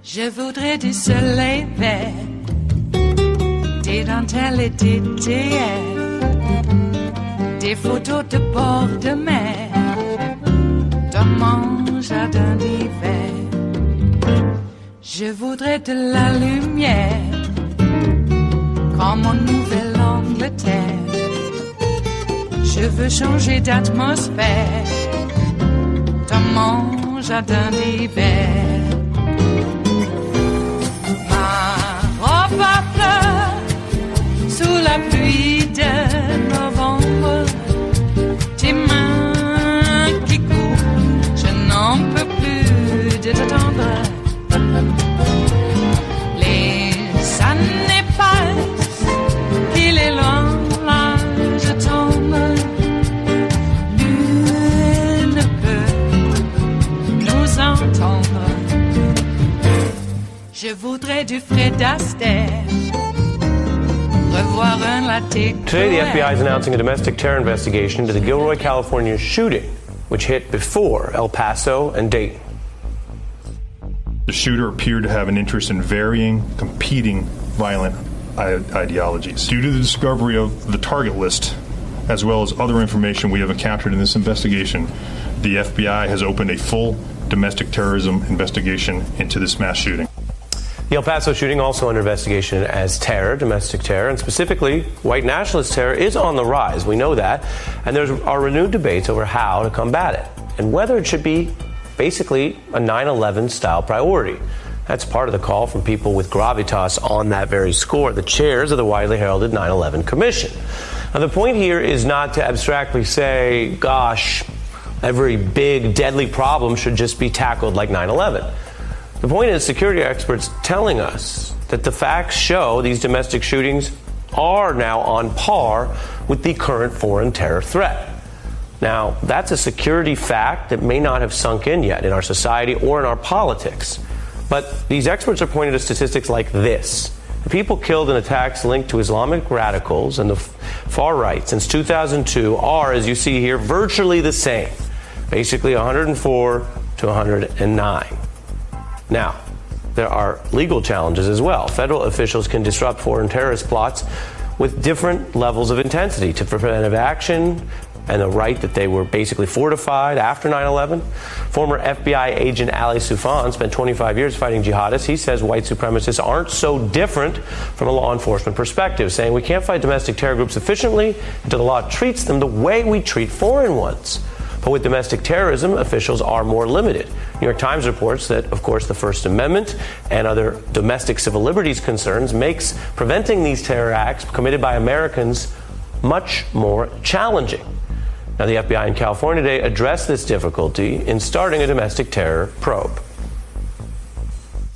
Je voudrais du soleil vert, des dentelles et des théâtres, des photos de bord de mer, dans mon jardin d'hiver. Je voudrais de la lumière, comme en Nouvelle-Angleterre. Je veux changer d'atmosphère, dans mon jardin d'hiver. Ma fleur sous la pluie de novembre, tes mains qui courent, je n'en peux plus de t'attendre. Les années passent, il est loin, là je tombe. Nul ne peut nous entendre. Je voudrais du Fred Astaire, revoir un latte. Today, the FBI is announcing a domestic terror investigation into the Gilroy, California shooting, which hit before El Paso and Dayton. The shooter appeared to have an interest in varying, competing violent ideologies. Due to the discovery of the target list, as well as other information we have captured in this investigation, the FBI has opened a full domestic terrorism investigation into this mass shooting. The El Paso shooting also under investigation as terror, domestic terror, and specifically white nationalist terror is on the rise. We know that. And there are renewed debates over how to combat it and whether it should be basically a 9/11 style priority. That's part of the call from people with gravitas on that very score, the chairs of the widely heralded 9/11 Commission. Now, the point here is not to abstractly say, gosh, every big, deadly problem should just be tackled like 9/11. The point is security experts telling us that the facts show these domestic shootings are now on par with the current foreign terror threat. Now, that's a security fact that may not have sunk in yet in our society or in our politics. But these experts are pointing to statistics like this. The people killed in attacks linked to Islamic radicals and the far right since 2002 are, as you see here, virtually the same. Basically 104 to 109. Now, there are legal challenges as well. Federal officials can disrupt foreign terrorist plots with different levels of intensity to preventive action and the right that they were basically fortified after 9/11. Former FBI agent Ali Soufan spent 25 years fighting jihadists. He says white supremacists aren't so different from a law enforcement perspective, saying we can't fight domestic terror groups efficiently until the law treats them the way we treat foreign ones. But with domestic terrorism, officials are more limited. New York Times reports that, of course, the First Amendment and other domestic civil liberties concerns makes preventing these terror acts committed by Americans much more challenging. Now, the FBI in California today addressed this difficulty in starting a domestic terror probe.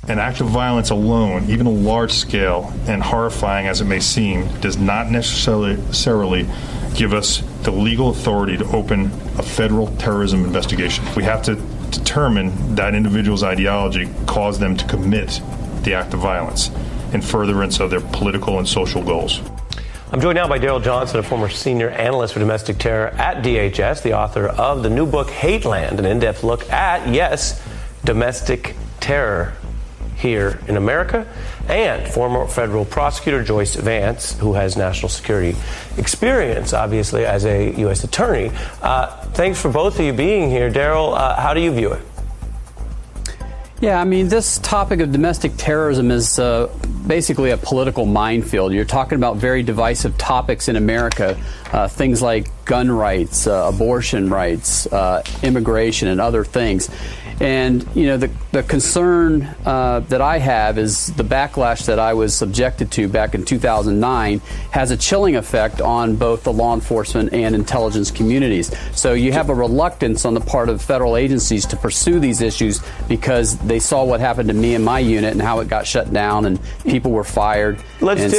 An act of violence alone, even a large scale and horrifying as it may seem, does not necessarily give us the legal authority to open a federal terrorism investigation. We have to determine that individual's ideology caused them to commit the act of violence in furtherance of their political and social goals. I'm joined now by Daryl Johnson, a former senior analyst for domestic terror at DHS, the author of the new book, Hateland, an in-depth look at, yes, domestic terror here in America, and former federal prosecutor Joyce Vance, who has national security experience, obviously, as a U.S. attorney. Thanks for both of you being here. Daryl, how do you view it? Yeah, I mean, this topic of domestic terrorism is basically a political minefield. You're talking about very divisive topics in America, things like gun rights, abortion rights, immigration, and other things. And, you know, the concern that I have is the backlash that I was subjected to back in 2009 has a chilling effect on both the law enforcement and intelligence communities. So you have a reluctance on the part of federal agencies to pursue these issues because they saw what happened to me and my unit and how it got shut down and people were fired. Let's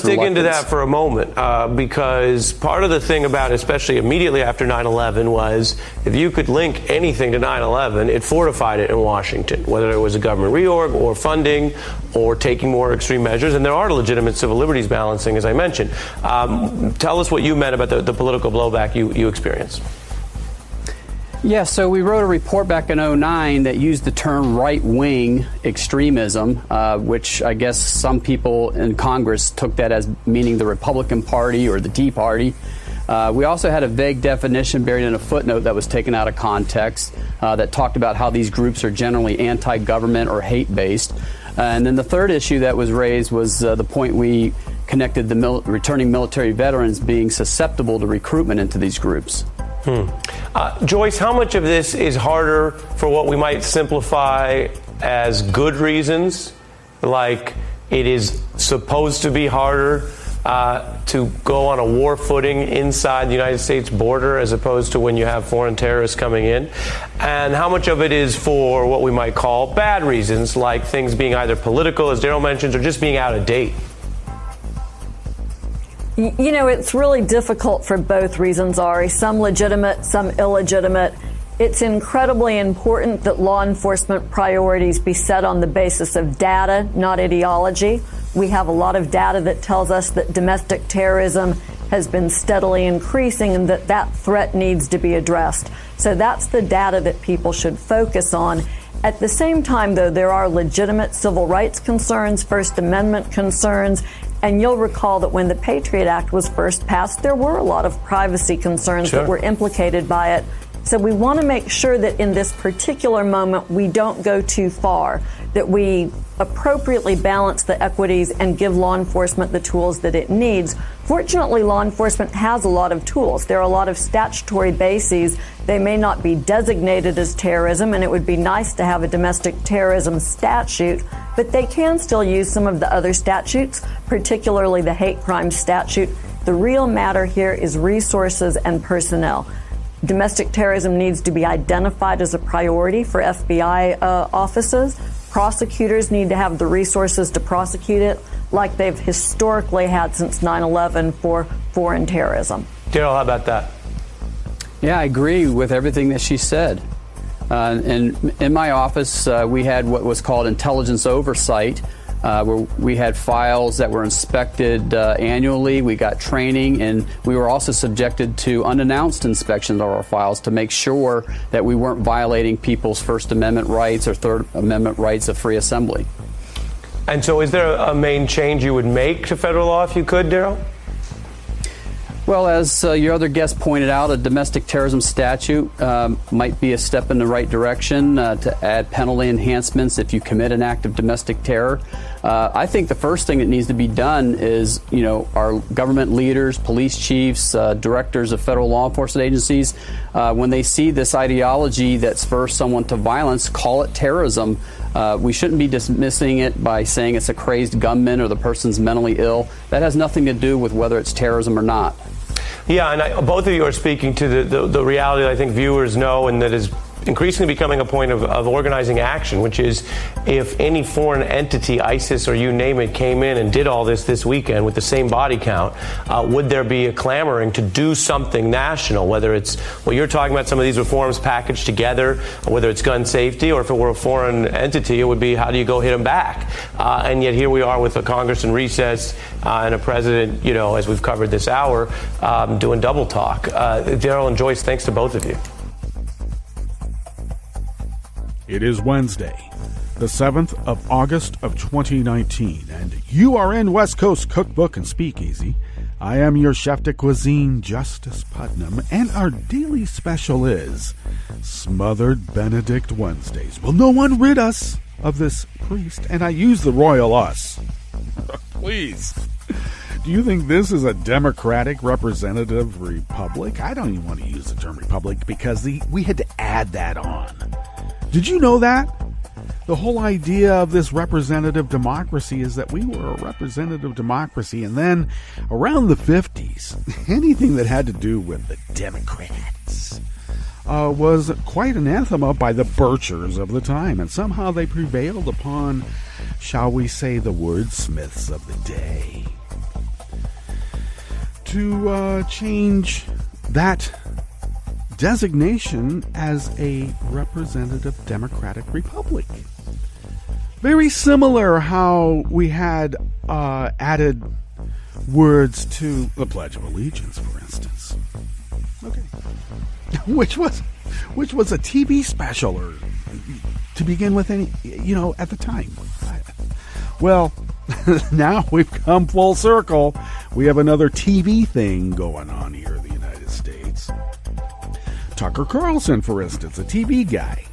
dig into that for a moment, because part of the thing about especially immediately after 9/11, was if you could link anything to 9/11, it fortified it in Washington, whether it was a government reorg or funding or taking more extreme measures. And there are legitimate civil liberties balancing, as I mentioned. Tell us what you meant about the political blowback you experienced. Yeah, so we wrote a report back in 2009 that used the term right-wing extremism, which I guess some people in Congress took that as meaning the Republican Party or the Tea Party. We also had a vague definition buried in a footnote that was taken out of context that talked about how these groups are generally anti-government or hate-based. And then the third issue that was raised was the point we connected the returning military veterans being susceptible to recruitment into these groups. Joyce, how much of this is harder for what we might simplify as good reasons, like it is supposed to be harder to go on a war footing inside the United States border as opposed to when you have foreign terrorists coming in? And how much of it is for what we might call bad reasons, like things being either political, as Daryl mentions, or just being out of date? You know, it's really difficult for both reasons, Ari. Some legitimate, some illegitimate. It's incredibly important that law enforcement priorities be set on the basis of data, not ideology. We have a lot of data that tells us that domestic terrorism has been steadily increasing and that threat needs to be addressed. So that's the data that people should focus on. At the same time, though, there are legitimate civil rights concerns, First Amendment concerns. And you'll recall that when the Patriot Act was first passed, there were a lot of privacy concerns that were implicated by it. So we want to make sure that in this particular moment, we don't go too far, that we appropriately balance the equities and give law enforcement the tools that it needs. Fortunately, law enforcement has a lot of tools. There are a lot of statutory bases. They may not be designated as terrorism, and it would be nice to have a domestic terrorism statute, but they can still use some of the other statutes, particularly the hate crime statute. The real matter here is resources and personnel. Domestic terrorism needs to be identified as a priority for FBI offices. Prosecutors need to have the resources to prosecute it like they've historically had since 9/11 for foreign terrorism. Daryl, how about that? Yeah, I agree with everything that she said. And in my office, we had what was called intelligence oversight, where we had files that were inspected annually. We got training, and we were also subjected to unannounced inspections of our files to make sure that we weren't violating people's First Amendment rights or Third Amendment rights of free assembly. And so is there a main change you would make to federal law if you could, Daryl? Well, as your other guest pointed out, a domestic terrorism statute might be a step in the right direction to add penalty enhancements if you commit an act of domestic terror. I think the first thing that needs to be done is, our government leaders, police chiefs, directors of federal law enforcement agencies, when they see this ideology that spurs someone to violence, call it terrorism. We shouldn't be dismissing it by saying it's a crazed gunman or the person's mentally ill. That has nothing to do with whether it's terrorism or not. Yeah, and both of you are speaking to the reality that I think viewers know, and that is increasingly becoming a point of organizing action, which is if any foreign entity, ISIS or you name it, came in and did all this weekend with the same body count, would there be a clamoring to do something national, whether it's what you're talking about, some of these reforms packaged together, whether it's gun safety, or if it were a foreign entity, it would be how do you go hit them back? And yet here we are with a Congress in recess and a president, as we've covered this hour, doing double talk. Daryl and Joyce, thanks to both of you. It is Wednesday, the 7th of August of 2019, and you are in West Coast Cookbook and Speakeasy. I am your chef de cuisine, Justice Putnam, and our daily special is Smothered Benedict Wednesdays. Will no one rid us of this priest? And I use the royal us. Please. Do you think this is a democratic representative republic? I don't even want to use the term republic because we had to add that on. Did you know that? The whole idea of this representative democracy is that we were a representative democracy, and then around the 50s, anything that had to do with the Democrats was quite anathema by the Birchers of the time, and somehow they prevailed upon, shall we say, the wordsmiths of the day to change that designation as a representative democratic republic. Very similar how we had added words to the Pledge of Allegiance, for instance. Okay. Which was a TV special, or to begin with, at the time. Well, now we've come full circle. We have another TV thing going on here in the United States. Tucker Carlson, for instance, a TV guy,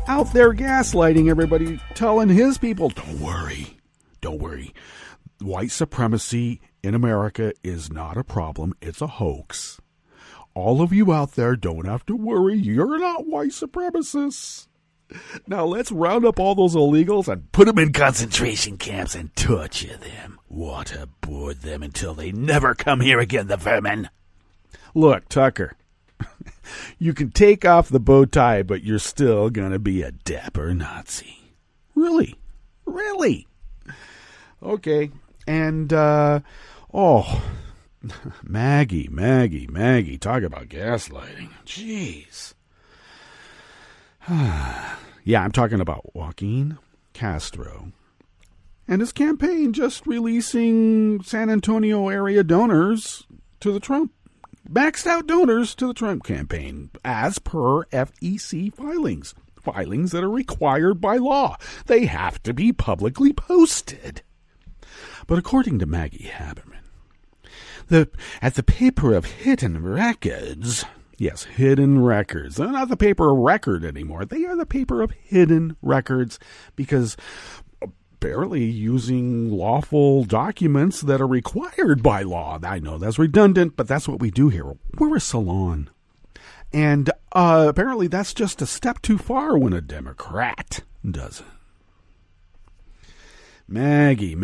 out there gaslighting everybody, telling his people, don't worry. White supremacy in America is not a problem. It's a hoax. All of you out there don't have to worry. You're not white supremacists. Now let's round up all those illegals and put them in concentration camps and torture them. Waterboard them until they never come here again, the vermin. Look, Tucker, you can take off the bow tie, but you're still going to be a dapper Nazi. Really? Okay. And, Maggie, talk about gaslighting. Jeez. Yeah, I'm talking about Joaquin Castro and his campaign just releasing San Antonio area donors to the Trump, maxed out donors to the Trump campaign as per FEC filings that are required by law. They have to be publicly posted. But according to Maggie Haberman, at the paper of hidden records, yes, hidden records. They're not the paper of record anymore. They are the paper of hidden records because apparently using lawful documents that are required by law. I know that's redundant, but that's what we do here. We're a salon. And apparently that's just a step too far when a Democrat does it. Maggie.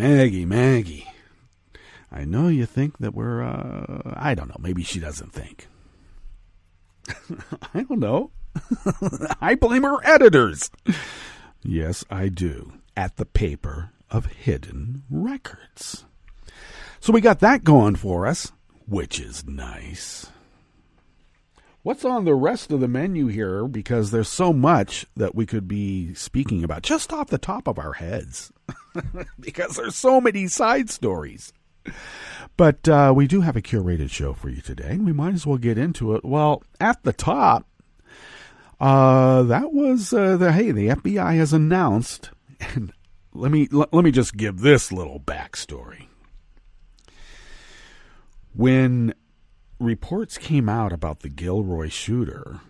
I know you think that we're, I don't know, maybe she doesn't think. I don't know. I blame her editors. Yes, I do. At the paper of hidden records. So we got that going for us, which is nice. What's on the rest of the menu here? Because there's so much that we could be speaking about just off the top of our heads. Because there's so many side stories. But we do have a curated show for you today, and we might as well get into it. Well, at the top, that was the FBI has announced, and let me just give this little backstory. When reports came out about the Gilroy shooter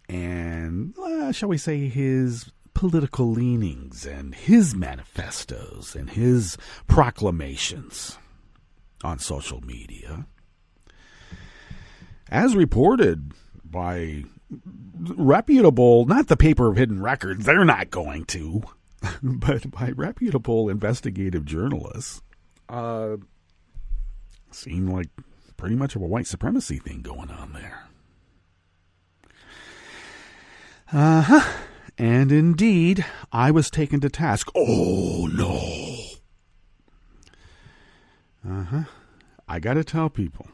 and, shall we say, his political leanings and his manifestos and his proclamations on social media, as reported by reputable, not the paper of hidden records, they're not going to, but by reputable investigative journalists, seemed like pretty much of a white supremacy thing going on there. And indeed, I was taken to task. Oh, no. I got to tell people,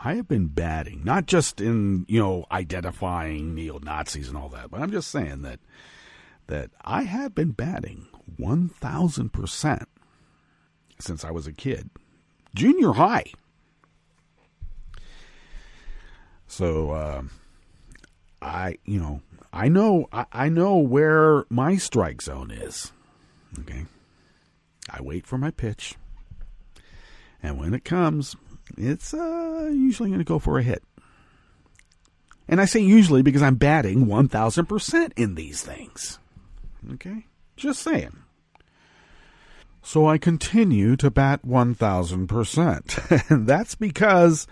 I have been batting, not just in, identifying neo-Nazis and all that, but I'm just saying that I have been batting 1,000% since I was a kid. Junior high. So, I know where my strike zone is. Okay. I wait for my pitch. And when it comes, it's usually going to go for a hit. And I say usually because I'm batting 1,000% in these things. Okay? Just saying. So I continue to bat 1,000%. And that's because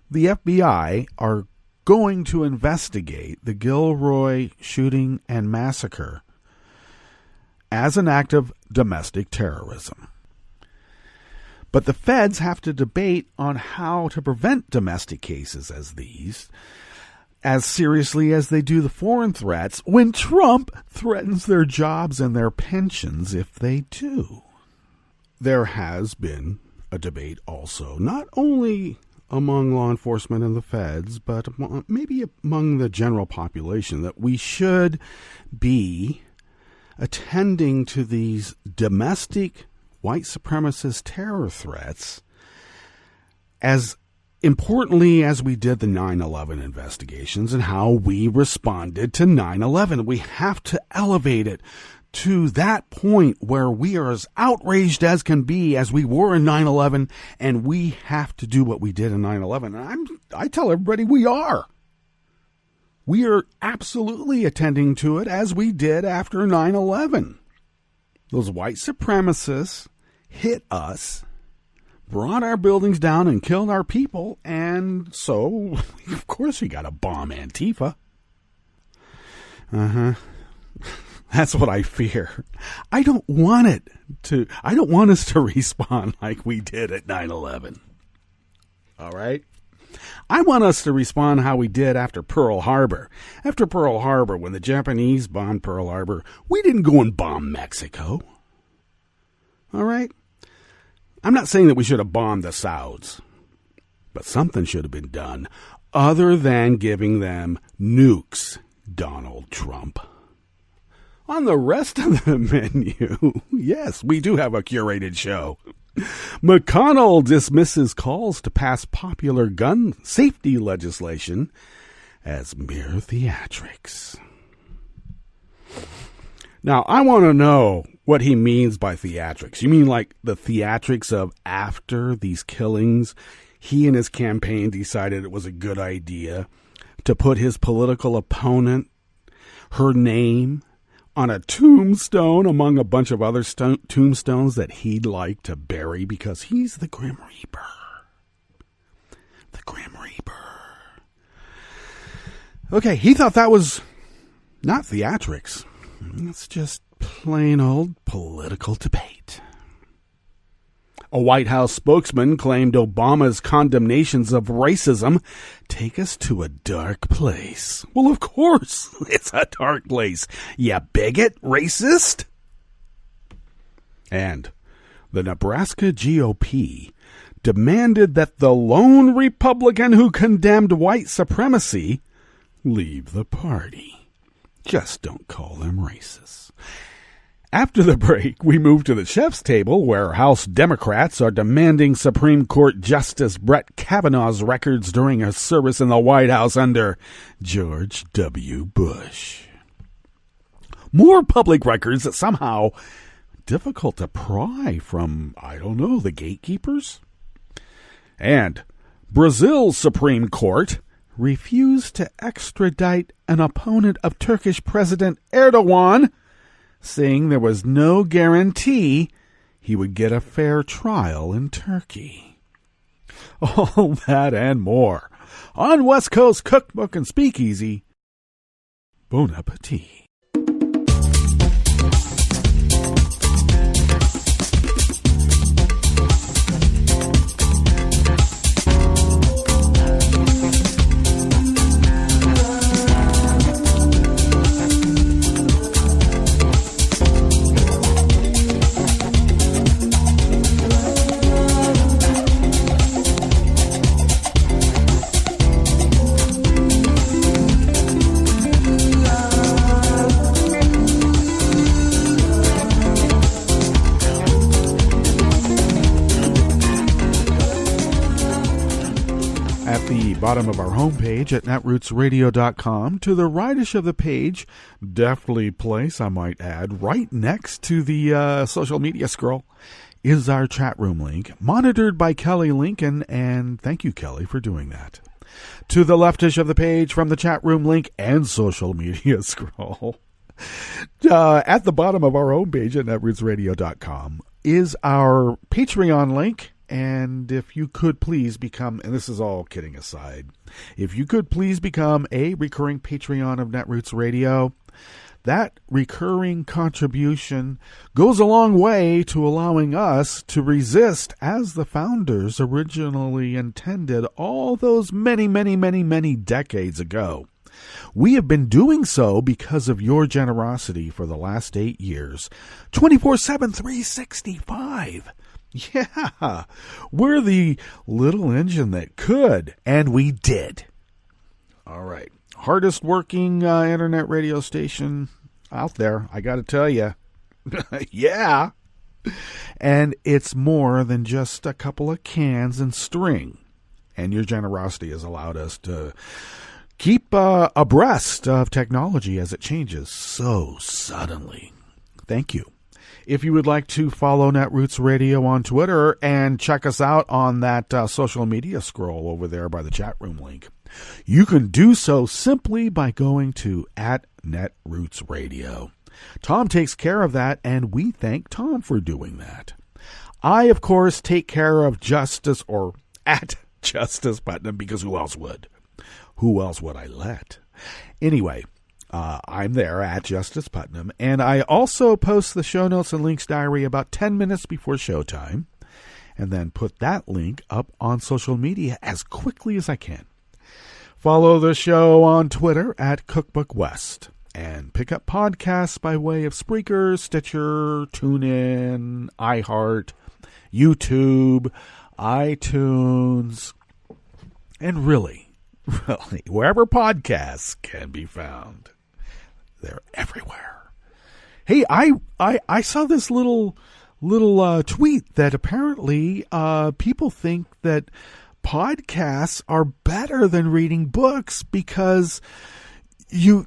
the FBI are going to investigate the Gilroy shooting and massacre as an act of domestic terrorism. But the feds have to debate on how to prevent domestic cases as these as seriously as they do the foreign threats when Trump threatens their jobs and their pensions if they do. There has been a debate also, not only among law enforcement and the feds, but maybe among the general population, that we should be attending to these domestic white supremacist terror threats as importantly as we did the 9/11 investigations and how we responded to 9/11. We have to elevate it to that point where we are as outraged as can be as we were in 9/11, and we have to do what we did in 9/11. And I tell everybody we are. We are absolutely attending to it as we did after 9/11. Those white supremacists hit us, brought our buildings down and killed our people, and so, of course, we got to bomb Antifa. That's what I fear. I don't want us to respond like we did at 9/11. All right? I want us to respond how we did after Pearl Harbor. After Pearl Harbor, when the Japanese bombed Pearl Harbor, we didn't go and bomb Mexico. All right? I'm not saying that we should have bombed the Sauds, but something should have been done other than giving them nukes, Donald Trump. On the rest of the menu, yes, we do have a curated show. McConnell dismisses calls to pass popular gun safety legislation as mere theatrics. Now, I want to know what he means by theatrics. You mean like the theatrics of after these killings, he and his campaign decided it was a good idea to put his political opponent, her name, on a tombstone among a bunch of other tombstones that he'd like to bury because he's the Grim Reaper. The Grim Reaper. Okay, he thought that was not theatrics. It's just plain old political debate. A White House spokesman claimed Obama's condemnations of racism take us to a dark place. Well, of course, it's a dark place. You bigot, racist. And the Nebraska GOP demanded that the lone Republican who condemned white supremacy leave the party. Just don't call them racists. After the break, we move to the chef's table, where House Democrats are demanding Supreme Court Justice Brett Kavanaugh's records during his service in the White House under George W. Bush. More public records that somehow difficult to pry from, I don't know, the gatekeepers. And Brazil's Supreme Court refused to extradite an opponent of Turkish President Erdogan, saying there was no guarantee he would get a fair trial in Turkey. All that and more on West Coast Cookbook and Speakeasy. Bon appetit. Bottom of our homepage at netrootsradio.com. To the rightish of the page, deftly placed, I might add, right next to the social media scroll, is our chat room link, monitored by Kelly Lincoln, and thank you, Kelly, for doing that. To the leftish of the page from the chat room link and social media scroll, at the bottom of our homepage at netrootsradio.com is our Patreon link. And if you could please become, and this is all kidding aside, if you could please become a recurring Patreon of Netroots Radio, that recurring contribution goes a long way to allowing us to resist as the founders originally intended all those many, many, many, many decades ago. We have been doing so because of your generosity for the last 8 years, 24/7, 365. Yeah, we're the little engine that could, and we did. All right. Hardest working internet radio station out there, I got to tell you. Yeah. And it's more than just a couple of cans and string. And your generosity has allowed us to keep abreast of technology as it changes so suddenly. Thank you. If you would like to follow Netroots Radio on Twitter and check us out on that social media scroll over there by the chat room link, you can do so simply by going to @Netroots Radio. Tom takes care of that, and we thank Tom for doing that. I, of course, take care of Justice, or @Justice Putnam, because who else would? Who else would I let? Anyway, I'm there at Justice Putnam, and I also post the show notes and links diary about 10 minutes before showtime, and then put that link up on social media as quickly as I can. Follow the show on Twitter at Cookbook West, and pick up podcasts by way of Spreaker, Stitcher, TuneIn, iHeart, YouTube, iTunes, and really, wherever podcasts can be found. They're everywhere. Hey, I saw this little tweet that apparently people think that podcasts are better than reading books because you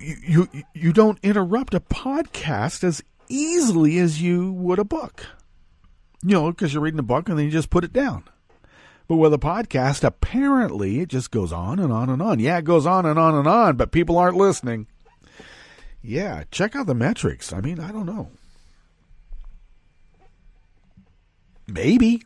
don't interrupt a podcast as easily as you would a book. You know, because you're reading a book and then you just put it down. But with a podcast, apparently it just goes on and on and on. Yeah, it goes on and on and on, but people aren't listening. Yeah, check out the metrics. I mean, I don't know. Maybe.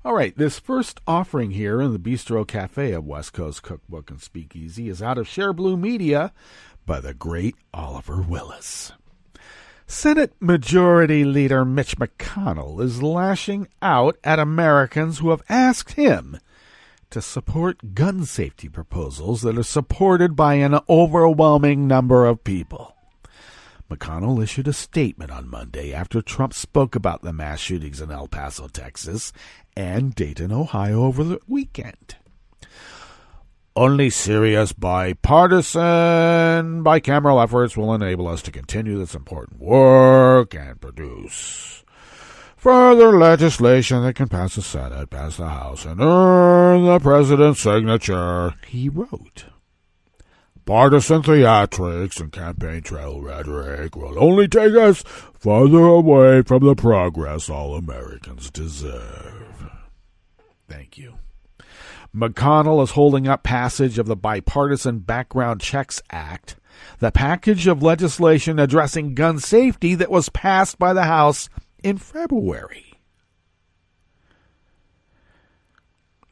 All right, this first offering here in the Bistro Cafe of West Coast Cookbook and Speakeasy is out of Share Blue Media by the great Oliver Willis. Senate Majority Leader Mitch McConnell is lashing out at Americans who have asked him to support gun safety proposals that are supported by an overwhelming number of people. McConnell issued a statement on Monday after Trump spoke about the mass shootings in El Paso, Texas, and Dayton, Ohio over the weekend. Only serious bipartisan, bicameral efforts will enable us to continue this important work and produce further legislation that can pass the Senate, pass the House, and earn the president's signature, he wrote. Partisan theatrics and campaign trail rhetoric will only take us farther away from the progress all Americans deserve. Thank you. McConnell is holding up passage of the Bipartisan Background Checks Act, the package of legislation addressing gun safety that was passed by the House in February.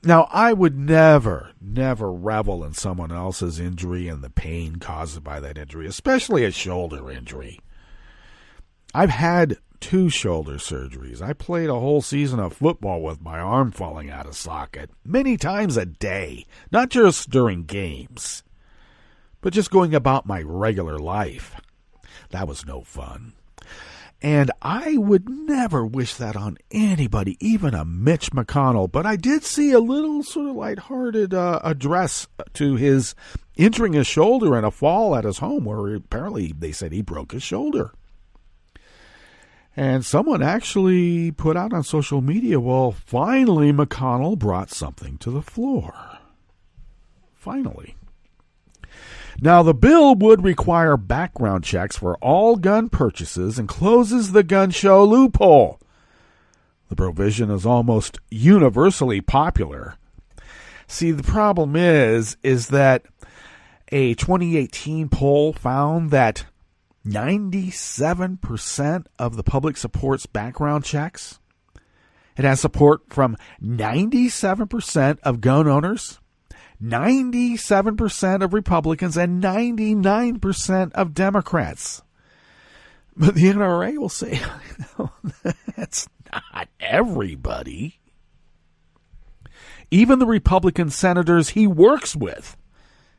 Now, I would never revel in someone else's injury and the pain caused by that injury, especially a shoulder injury. I've had 2 shoulder surgeries. I played a whole season of football with my arm falling out of socket many times a day, not just during games, but just going about my regular life. That was no fun. And I would never wish that on anybody, even a Mitch McConnell. But I did see a little sort of lighthearted address to his injuring his shoulder in a fall at his home where apparently they said he broke his shoulder. And someone actually put out on social media, well, finally McConnell brought something to the floor. Finally. Now, the bill would require background checks for all gun purchases and closes the gun show loophole. The provision is almost universally popular. See, the problem is that a 2018 poll found that 97% of the public supports background checks. It has support from 97% of gun owners, 97% of Republicans, and 99% of Democrats. But the NRA will say, no, that's not everybody. Even the Republican senators he works with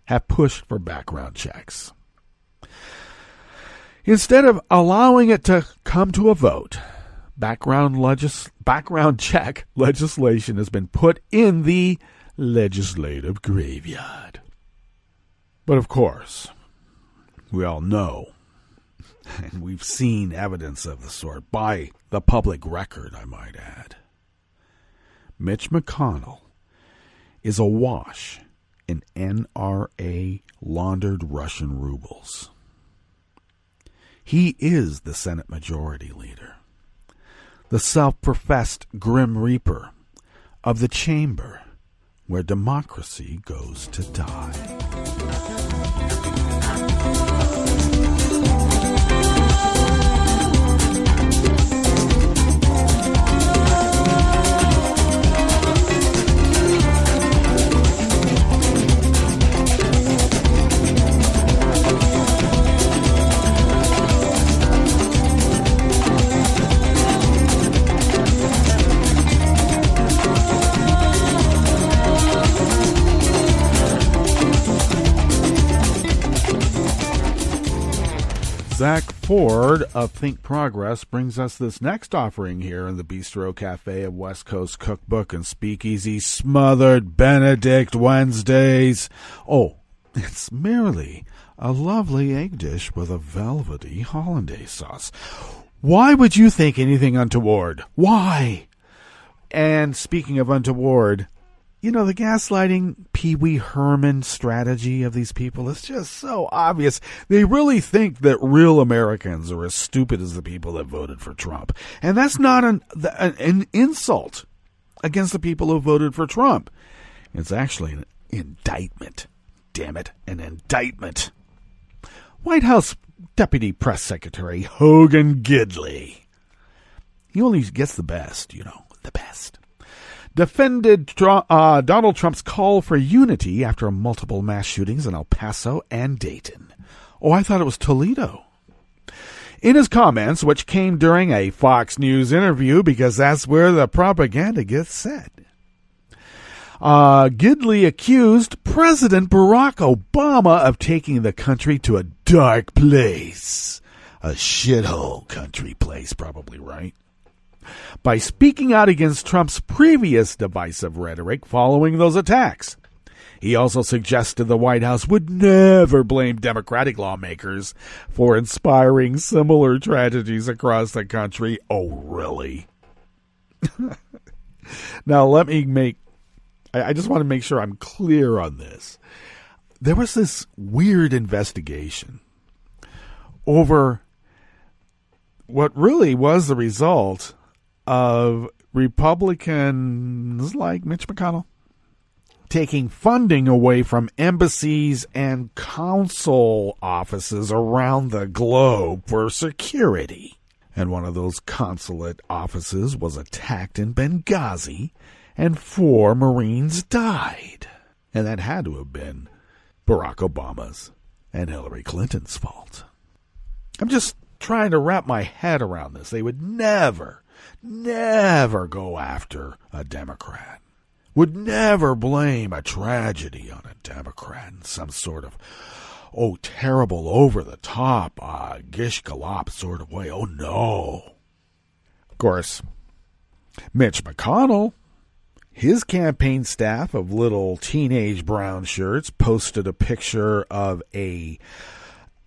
have pushed for background checks. Instead of allowing it to come to a vote, background check legislation has been put in the legislative graveyard. But of course, we all know, and we've seen evidence of the sort by the public record, I might add, Mitch McConnell is awash in NRA laundered Russian rubles. He is the Senate Majority Leader, the self-professed Grim Reaper of the chamber where democracy goes to die. Zach Ford of Think Progress brings us this next offering here in the Bistro Cafe of West Coast Cookbook and Speakeasy, Smothered Benedict Wednesdays. Oh, it's merely a lovely egg dish with a velvety hollandaise sauce. Why would you think anything untoward? Why? And speaking of untoward, you know, the gaslighting Pee Wee Herman strategy of these people is just so obvious. They really think that real Americans are as stupid as the people that voted for Trump. And that's not an insult against the people who voted for Trump. It's actually an indictment. Damn it, an indictment. White House Deputy Press Secretary Hogan Gidley. He only gets the best, the best. Defended Donald Trump's call for unity after multiple mass shootings in El Paso and Dayton. Oh, I thought it was Toledo. In his comments, which came during a Fox News interview because that's where the propaganda gets said, Gidley accused President Barack Obama of taking the country to a dark place. A shithole country place, probably, right? By speaking out against Trump's previous divisive rhetoric following those attacks. He also suggested the White House would never blame Democratic lawmakers for inspiring similar tragedies across the country. Oh, really? Now, I just want to make sure I'm clear on this. There was this weird investigation over what really was the result of Republicans like Mitch McConnell taking funding away from embassies and consul offices around the globe for security. And one of those consulate offices was attacked in Benghazi, and 4 Marines died. And that had to have been Barack Obama's and Hillary Clinton's fault. I'm just trying to wrap my head around this. They would never go after a Democrat. Would never blame a tragedy on a Democrat in some sort of, terrible, over-the-top, gish galop sort of way. Oh, no. Of course, Mitch McConnell, his campaign staff of little teenage brown shirts posted a picture of a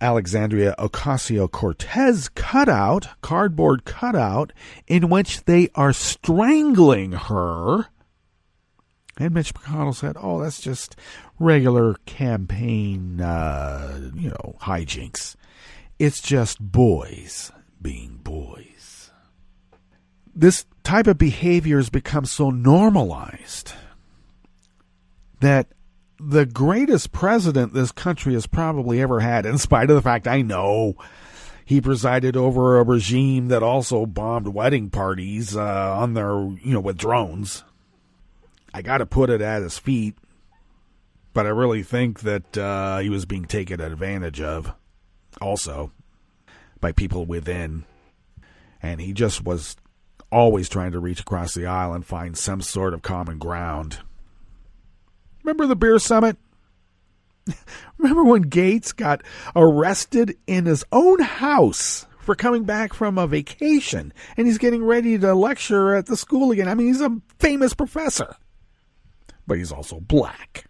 Alexandria Ocasio-Cortez cardboard cutout, in which they are strangling her. And Mitch McConnell said, that's just regular campaign, hijinks. It's just boys being boys. This type of behavior has become so normalized that the greatest president this country has probably ever had, in spite of the fact I know he presided over a regime that also bombed wedding parties on their, with drones. I got to put it at his feet, but I really think that he was being taken advantage of also by people within. And he just was always trying to reach across the aisle and find some sort of common ground. Remember the beer summit? Remember when Gates got arrested in his own house for coming back from a vacation, and he's getting ready to lecture at the school again? I mean, he's a famous professor, but he's also black.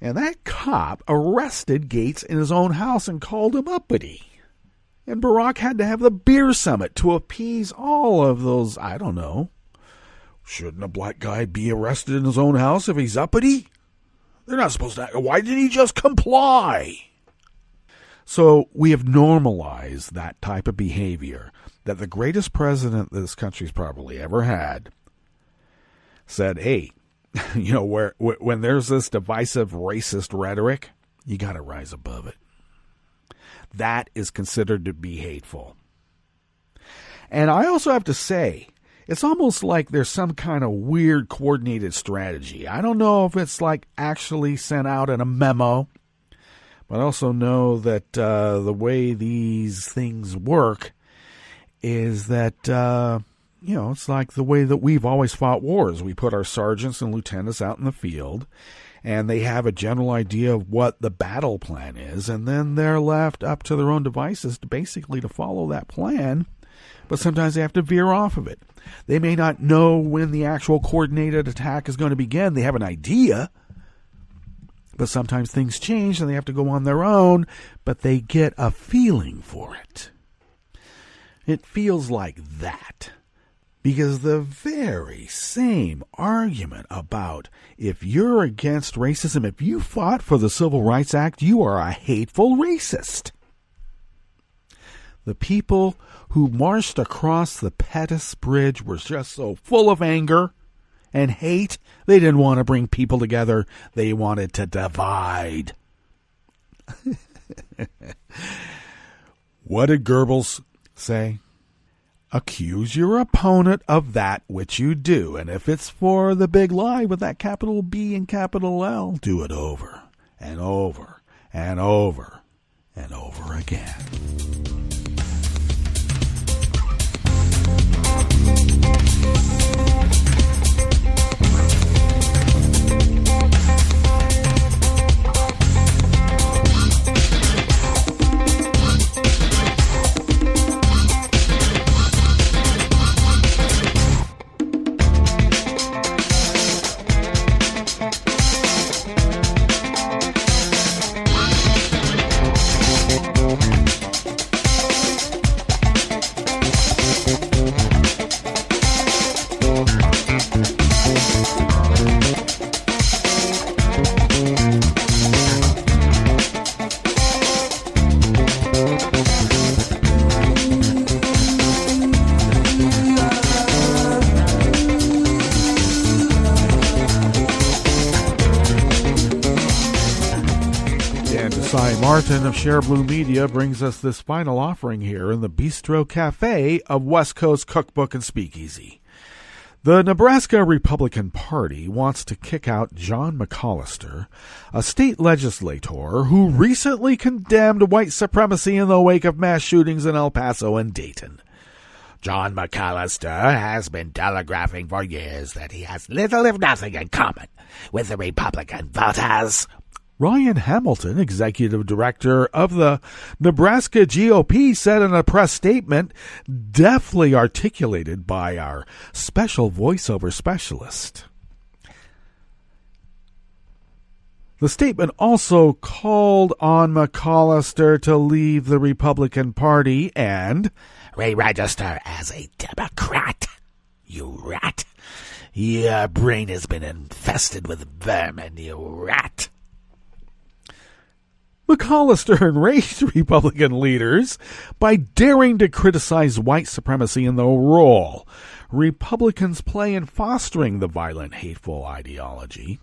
And that cop arrested Gates in his own house and called him uppity. And Barack had to have the beer summit to appease all of those, I don't know. Shouldn't a black guy be arrested in his own house if he's uppity? They're not supposed to. Why didn't he just comply? So we have normalized that type of behavior that the greatest president this country's probably ever had said, hey, you know, when there's this divisive racist rhetoric, you got to rise above it. That is considered to be hateful. And I also have to say, it's almost like there's some kind of weird coordinated strategy. I don't know if it's like actually sent out in a memo, but I also know that the way these things work is that, it's like the way that we've always fought wars. We put our sergeants and lieutenants out in the field, and they have a general idea of what the battle plan is, and then they're left up to their own devices to basically to follow that plan, but sometimes they have to veer off of it. They may not know when the actual coordinated attack is going to begin. They have an idea, but sometimes things change and they have to go on their own, but they get a feeling for it. It feels like that. Because the very same argument about if you're against racism, if you fought for the Civil Rights Act, you are a hateful racist. The people who marched across the Pettus Bridge were just so full of anger and hate, they didn't want to bring people together. They wanted to divide. What did Goebbels say? Accuse your opponent of that which you do. And if it's for the big lie with that capital B and capital L, do it over and over and over and over again. Martin of Share Blue Media brings us this final offering here in the Bistro Cafe of West Coast Cookbook and Speakeasy. The Nebraska Republican Party wants to kick out John McCollister, a state legislator who recently condemned white supremacy in the wake of mass shootings in El Paso and Dayton. John McCollister has been telegraphing for years that he has little if nothing in common with the Republican voters. Ryan Hamilton, executive director of the Nebraska GOP, said in a press statement deftly articulated by our special voiceover specialist. The statement also called on McCollister to leave the Republican Party and re-register as a Democrat. You rat. Your brain has been infested with vermin, you rat. McCollister enraged Republican leaders by daring to criticize white supremacy in the role Republicans play in fostering the violent, hateful ideology.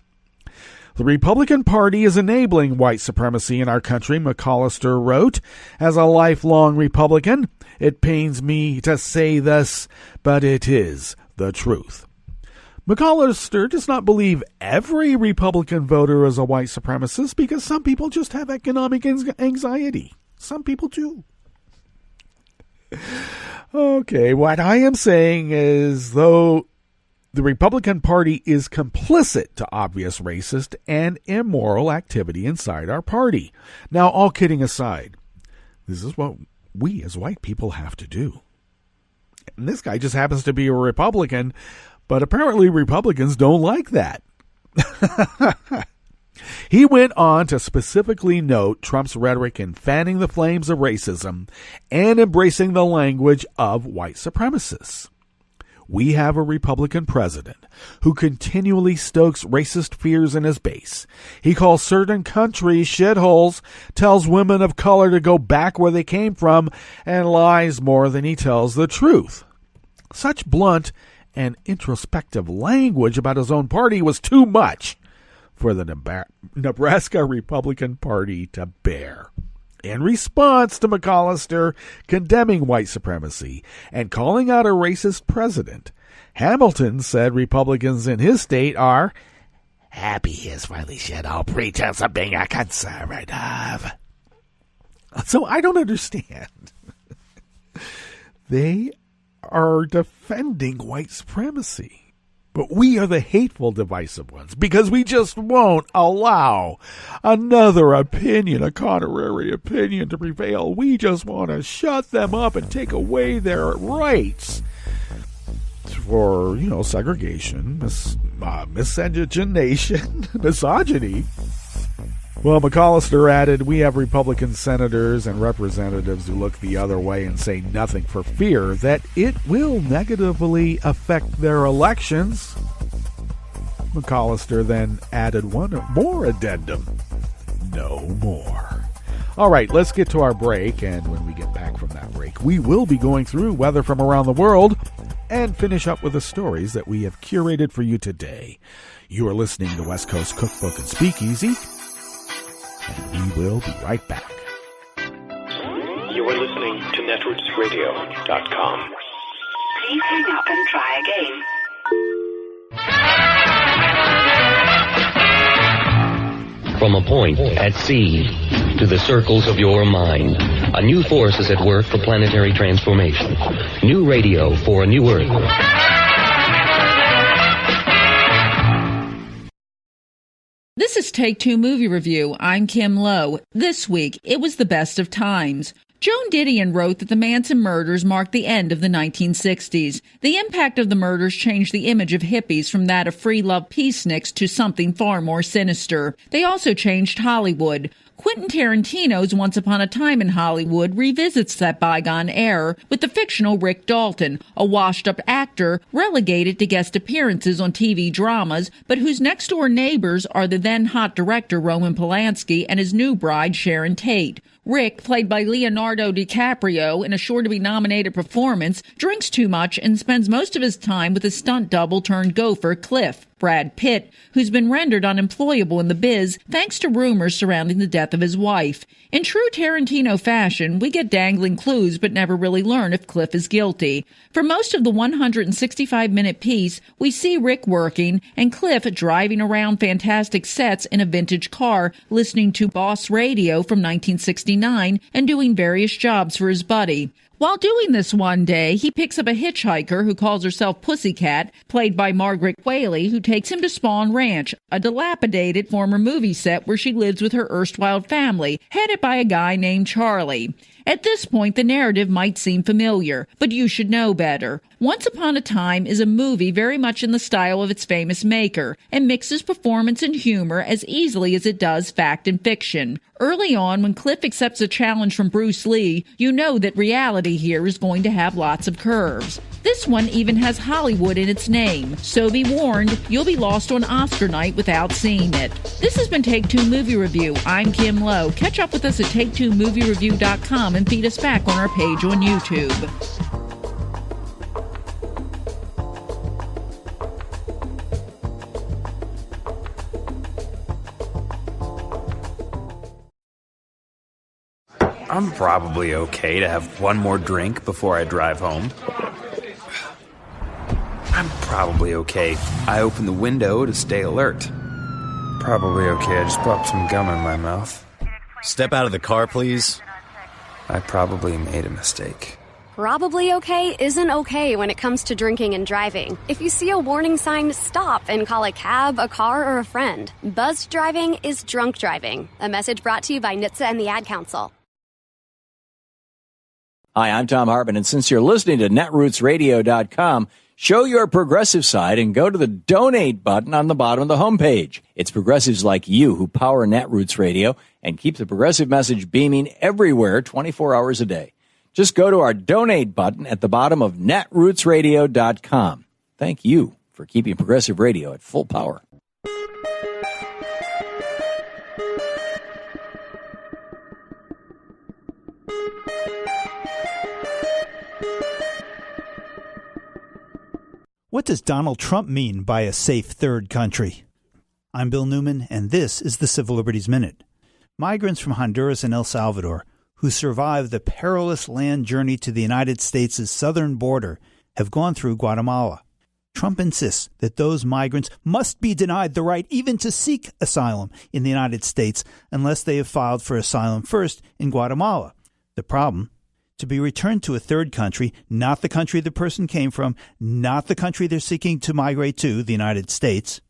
The Republican Party is enabling white supremacy in our country, McCollister wrote. As a lifelong Republican, it pains me to say this, but it is the truth. McCollister does not believe every Republican voter is a white supremacist because some people just have economic anxiety. Some people do. Okay, what I am saying is, though The Republican Party is complicit to obvious racist and immoral activity inside our party. Now, all kidding aside, this is what we as white people have to do. And this guy just happens to be a Republican, but apparently Republicans don't like that. He went on to specifically note Trump's rhetoric in fanning the flames of racism and embracing the language of white supremacists. We have a Republican president who continually stokes racist fears in his base. He calls certain countries shitholes, tells women of color to go back where they came from, and lies more than he tells the truth. Such blunt and introspective language about his own party was too much for the Nebraska Republican Party to bear. In response to McConnell condemning white supremacy and calling out a racist president, Hamilton said Republicans in his state are happy he's finally shed all pretense of being a conservative. So I don't understand. They are defending white supremacy. But we are the hateful, divisive ones because we just won't allow another opinion, a contrary opinion, to prevail. We just want to shut them up and take away their rights for, segregation, miscegenation, misogyny. Well, McConnell added, we have Republican senators and representatives who look the other way and say nothing for fear that it will negatively affect their elections. McConnell then added one more addendum. No more. All right, let's get to our break, and when we get back from that break, we will be going through weather from around the world and finish up with the stories that we have curated for you today. You are listening to West Coast Cookbook and Speakeasy, and we will be right back. You are listening to netrootsradio.com. Please hang up and try again. From a point at sea to the circles of your mind, a new force is at work for planetary transformation. New radio for a new Earth. This is Take Two Movie Review. I'm Kim Lowe. This week, it was the best of times. Joan Didion wrote that the Manson murders marked the end of the 1960s. The impact of the murders changed the image of hippies from that of free love peaceniks to something far more sinister. They also changed Hollywood. Quentin Tarantino's Once Upon a Time in Hollywood revisits that bygone era with the fictional Rick Dalton, a washed-up actor relegated to guest appearances on TV dramas, but whose next-door neighbors are the then-hot director Roman Polanski and his new bride Sharon Tate. Rick, played by Leonardo DiCaprio in a sure-to-be-nominated performance, drinks too much and spends most of his time with his stunt double-turned-gopher, Cliff, Brad Pitt, who's been rendered unemployable in the biz thanks to rumors surrounding the death of his wife. In true Tarantino fashion, we get dangling clues but never really learn if Cliff is guilty. For most of the 165-minute piece, we see Rick working and Cliff driving around fantastic sets in a vintage car, listening to Boss Radio from 1969 and doing various jobs for his buddy. While doing this one day, he picks up a hitchhiker who calls herself Pussycat, played by Margaret Qualley, who takes him to Spawn Ranch, a dilapidated former movie set where she lives with her erstwhile family, headed by a guy named Charlie. At this point, the narrative might seem familiar, but you should know better. Once Upon a Time is a movie very much in the style of its famous maker, and mixes performance and humor as easily as it does fact and fiction. Early on, when Cliff accepts a challenge from Bruce Lee, you know that reality here is going to have lots of curves. This one even has Hollywood in its name, so be warned, you'll be lost on Oscar night without seeing it. This has been Take Two Movie Review. I'm Kim Lowe. Catch up with us at TakeTwoMovieReview.com and feed us back on our page on YouTube. I'm probably okay to have one more drink before I drive home. I'm probably okay. I open the window to stay alert. Probably okay. I just popped some gum in my mouth. Step out of the car, please. I probably made a mistake. Probably okay isn't okay when it comes to drinking and driving. If you see a warning sign, stop and call a cab, a car, or a friend. Buzzed driving is drunk driving. A message brought to you by NHTSA and the Ad Council. Hi, I'm Tom Hartman, and since you're listening to netrootsradio.com, show your progressive side and go to the donate button on the bottom of the homepage. It's progressives like you who power Netroots Radio and keep the progressive message beaming everywhere 24 hours a day. Just go to our donate button at the bottom of netrootsradio.com. Thank you for keeping progressive radio at full power. What does Donald Trump mean by a safe third country? I'm Bill Newman, and this is the Civil Liberties Minute. Migrants from Honduras and El Salvador who survived the perilous land journey to the United States' southern border have gone through Guatemala. Trump insists that those migrants must be denied the right even to seek asylum in the United States unless they have filed for asylum first in Guatemala. The problem? To be returned to a third country, not the country the person came from, not the country they're seeking to migrate to, the United States,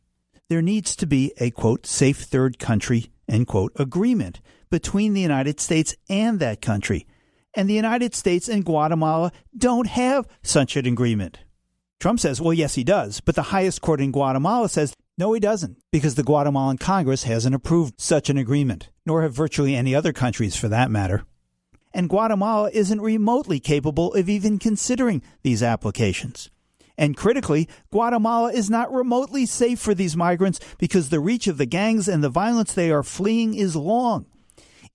there needs to be a, quote, safe third country, end quote, agreement between the United States and that country. And the United States and Guatemala don't have such an agreement. Trump says, well, yes, he does. But the highest court in Guatemala says, no, he doesn't, because the Guatemalan Congress hasn't approved such an agreement, nor have virtually any other countries for that matter. And Guatemala isn't remotely capable of even considering these applications. And critically, Guatemala is not remotely safe for these migrants because the reach of the gangs and the violence they are fleeing is long.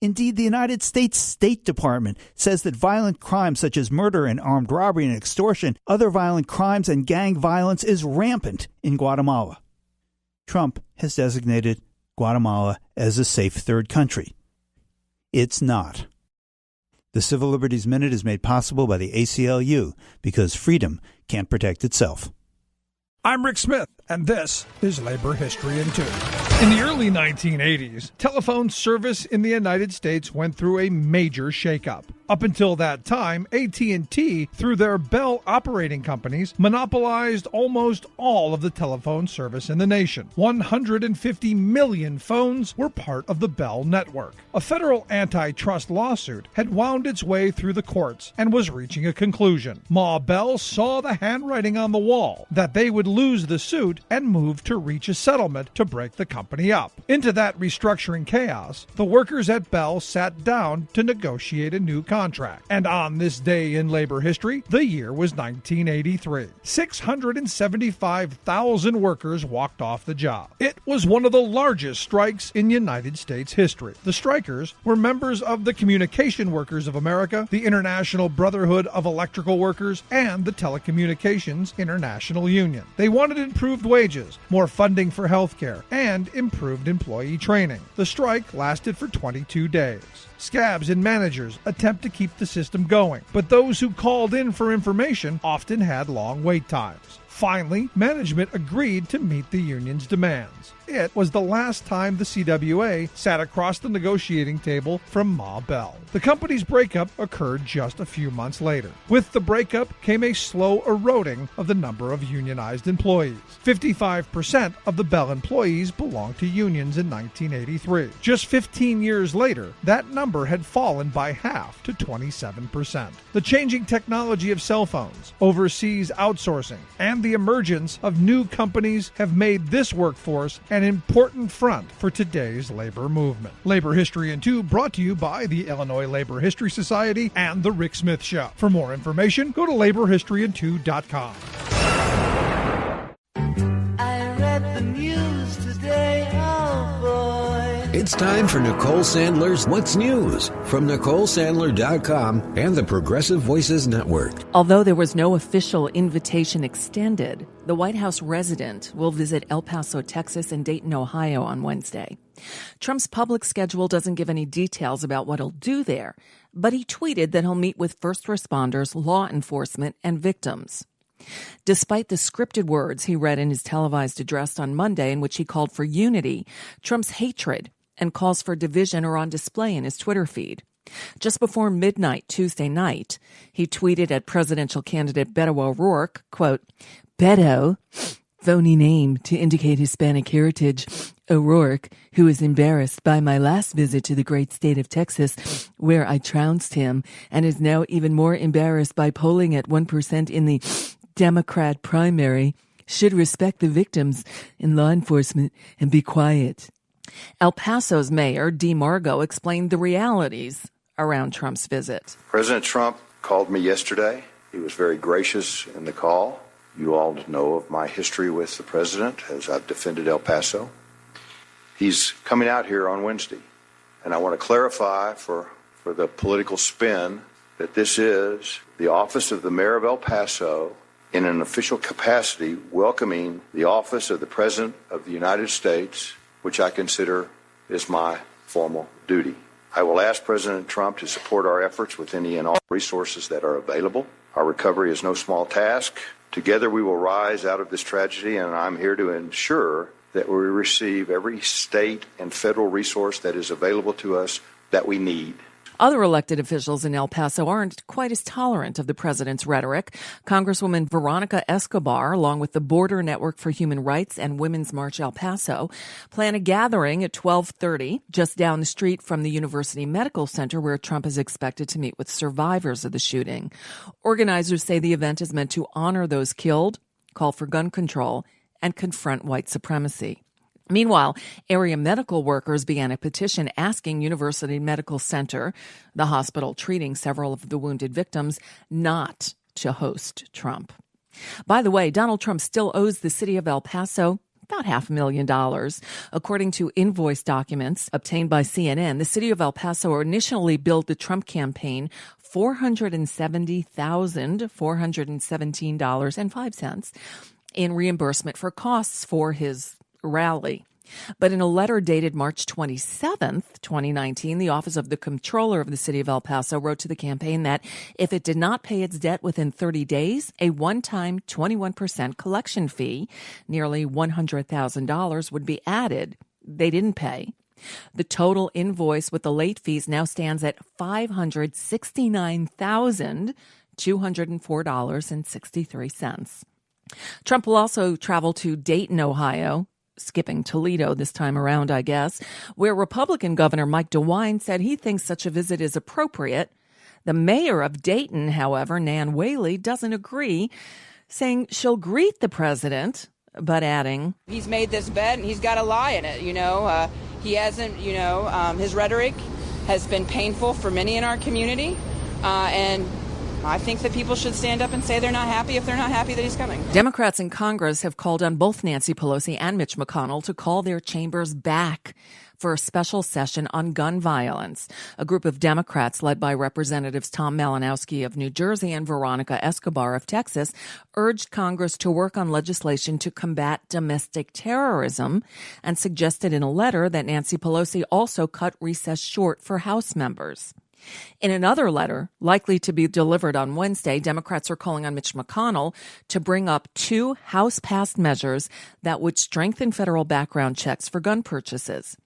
Indeed, the United States State Department says that violent crimes such as murder and armed robbery and extortion, other violent crimes and gang violence is rampant in Guatemala. Trump has designated Guatemala as a safe third country. It's not. The Civil Liberties Minute is made possible by the ACLU because freedom can't protect itself. I'm Rick Smith, and this is Labor History in 2. In the early 1980s, telephone service in the United States went through a major shakeup. Up until that time, AT&T, through their Bell operating companies, monopolized almost all of the telephone service in the nation. 150 million phones were part of the Bell network. A federal antitrust lawsuit had wound its way through the courts and was reaching a conclusion. Ma Bell saw the handwriting on the wall that they would lose the suit and moved to reach a settlement to break the company up. Into that restructuring chaos, the workers at Bell sat down to negotiate a new contract. And on this day in labor history, the year was 1983. 675,000 workers walked off the job. It was one of the largest strikes in United States history. The strikers were members of the Communication Workers of America, the International Brotherhood of Electrical Workers, and the Telecommunications International Union. They wanted improved wages, more funding for health care, and improved employee training. The strike lasted for 22 days. Scabs and managers attempt to keep the system going, but those who called in for information often had long wait times. Finally, management agreed to meet the union's demands. It was the last time the CWA sat across the negotiating table from Ma Bell. The company's breakup occurred just a few months later. With the breakup came a slow eroding of the number of unionized employees. 55% of the Bell employees belonged to unions in 1983. Just 15 years later, that number had fallen by half to 27%. The changing technology of cell phones, overseas outsourcing, and the emergence of new companies have made this workforce an important front for today's labor movement. Labor History in 2 brought to you by the Illinois Labor History Society and The Rick Smith Show. For more information, go to laborhistoryin2.com. I read the news today, oh boy. It's time for Nicole Sandler's What's News from NicoleSandler.com and the Progressive Voices Network. Although there was no official invitation extended, the White House resident will visit El Paso, Texas and Dayton, Ohio on Wednesday. Trump's public schedule doesn't give any details about what he'll do there, but he tweeted that he'll meet with first responders, law enforcement, and victims. Despite the scripted words he read in his televised address on Monday in which he called for unity, Trump's hatred and calls for division are on display in his Twitter feed. Just before midnight Tuesday night, he tweeted at presidential candidate Beto O'Rourke, quote, "Beto, phony name to indicate Hispanic heritage, O'Rourke, who is embarrassed by my last visit to the great state of Texas, where I trounced him, and is now even more embarrassed by polling at 1% in the Democrat primary, should respect the victims in law enforcement and be quiet." El Paso's mayor, Dee Margo, explained the realities around Trump's visit. President Trump called me yesterday. He was very gracious in the call. You all know of my history with the president as I've defended El Paso. He's coming out here on Wednesday, and I want to clarify for the political spin that this is the office of the mayor of El Paso in an official capacity welcoming the office of the President of the United States, which I consider is my formal duty. I will ask President Trump to support our efforts with any and all resources that are available. Our recovery is no small task. Together we will rise out of this tragedy, and I'm here to ensure that we receive every state and federal resource that is available to us that we need. Other elected officials in El Paso aren't quite as tolerant of the president's rhetoric. Congresswoman Veronica Escobar, along with the Border Network for Human Rights and Women's March El Paso, plan a gathering at 12:30 just down the street from the University Medical Center, where Trump is expected to meet with survivors of the shooting. Organizers say the event is meant to honor those killed, call for gun control, and confront white supremacy. Meanwhile, area medical workers began a petition asking University Medical Center, the hospital treating several of the wounded victims, not to host Trump. By the way, Donald Trump still owes the city of El Paso about $500,000. According to invoice documents obtained by CNN, the city of El Paso initially billed the Trump campaign $470,417.05 in reimbursement for costs for his rally. But in a letter dated March 27th, 2019, the Office of the Comptroller of the City of El Paso wrote to the campaign that if it did not pay its debt within 30 days, a one-time 21% collection fee, nearly $100,000, would be added. They didn't pay. The total invoice with the late fees now stands at $569,204.63. Trump will also travel to Dayton, Ohio, skipping Toledo this time around, I guess, where Republican Governor Mike DeWine said he thinks such a visit is appropriate. The mayor of Dayton, however, Nan Whaley, doesn't agree, saying she'll greet the president, but adding, "He's made this bet and he's got a lie in it, he hasn't, his rhetoric has been painful for many in our community, and I think that people should stand up and say they're not happy if they're not happy that he's coming." Democrats in Congress have called on both Nancy Pelosi and Mitch McConnell to call their chambers back for a special session on gun violence. A group of Democrats led by Representatives Tom Malinowski of New Jersey and Veronica Escobar of Texas urged Congress to work on legislation to combat domestic terrorism and suggested in a letter that Nancy Pelosi also cut recess short for House members. In another letter, likely to be delivered on Wednesday, Democrats are calling on Mitch McConnell to bring up two House-passed measures that would strengthen federal background checks for gun purchases.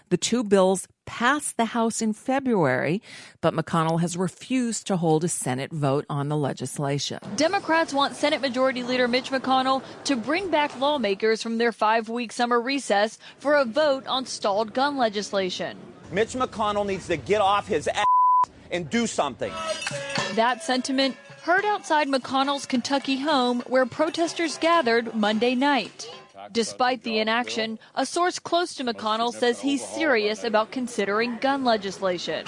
The two bills passed the House in February, but McConnell has refused to hold a Senate vote on the legislation. Democrats want Senate Majority Leader Mitch McConnell to bring back lawmakers from their 5-week summer recess for a vote on stalled gun legislation. Mitch McConnell needs to get off his ass and do something. That sentiment heard outside McConnell's Kentucky home, where protesters gathered Monday night. Despite the inaction, a source close to McConnell says he's serious about considering gun legislation.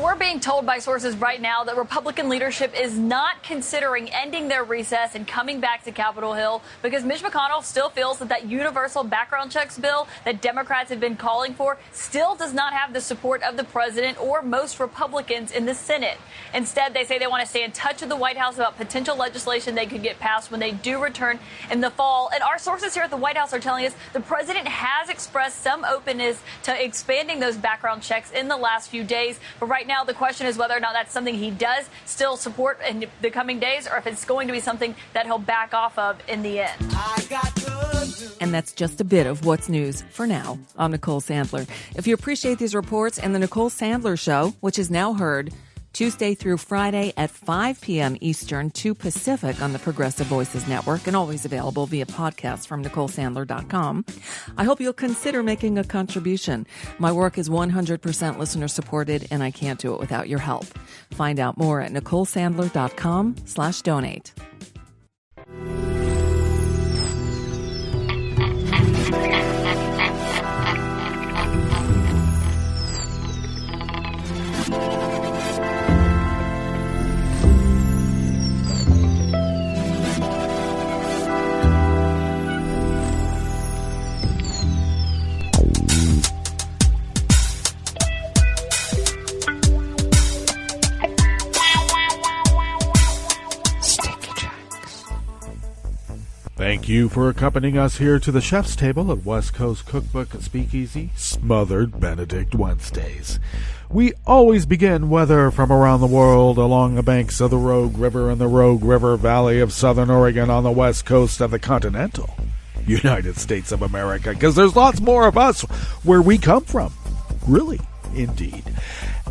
We're being told by sources right now that Republican leadership is not considering ending their recess and coming back to Capitol Hill because Mitch McConnell still feels that universal background checks bill that Democrats have been calling for still does not have the support of the president or most Republicans in the Senate. Instead, they say they want to stay in touch with the White House about potential legislation they could get passed when they do return in the fall. And our sources here at the White House are telling us the president has expressed some openness to expanding those background checks in the last few days. But right right now, the question is whether or not that's something he does still support in the coming days, or if it's going to be something that he'll back off of in the end. And that's just a bit of what's news for now. I'm Nicole Sandler. If you appreciate these reports and the Nicole Sandler Show, which is now heard Tuesday through Friday at 5 p.m. Eastern, 2 Pacific on the Progressive Voices Network, and always available via podcast from NicoleSandler.com. I hope you'll consider making a contribution. My work is 100% listener supported, and I can't do it without your help. Find out more at NicoleSandler.com/donate. Thank you for accompanying us here to the chef's table at West Coast Cookbook and Speakeasy, Smothered Benedict Wednesdays. We always begin weather from around the world along the banks of the Rogue River and the Rogue River Valley of Southern Oregon on the west coast of the continental United States of America, because there's lots more of us where we come from. Really, indeed.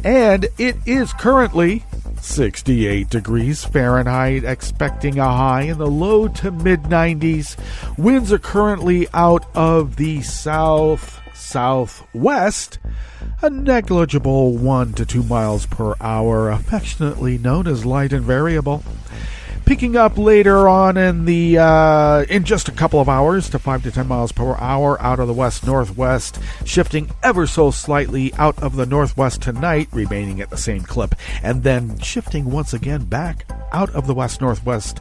And it is currently 68 degrees Fahrenheit, expecting a high in the low to mid-90s. Winds are currently out of the south-southwest, a negligible 1 to 2 miles per hour, affectionately known as light and variable. Picking up later on in just a couple of hours to 5 to 10 miles per hour out of the west-northwest, shifting ever so slightly out of the northwest tonight, remaining at the same clip, and then shifting once again back out of the west-northwest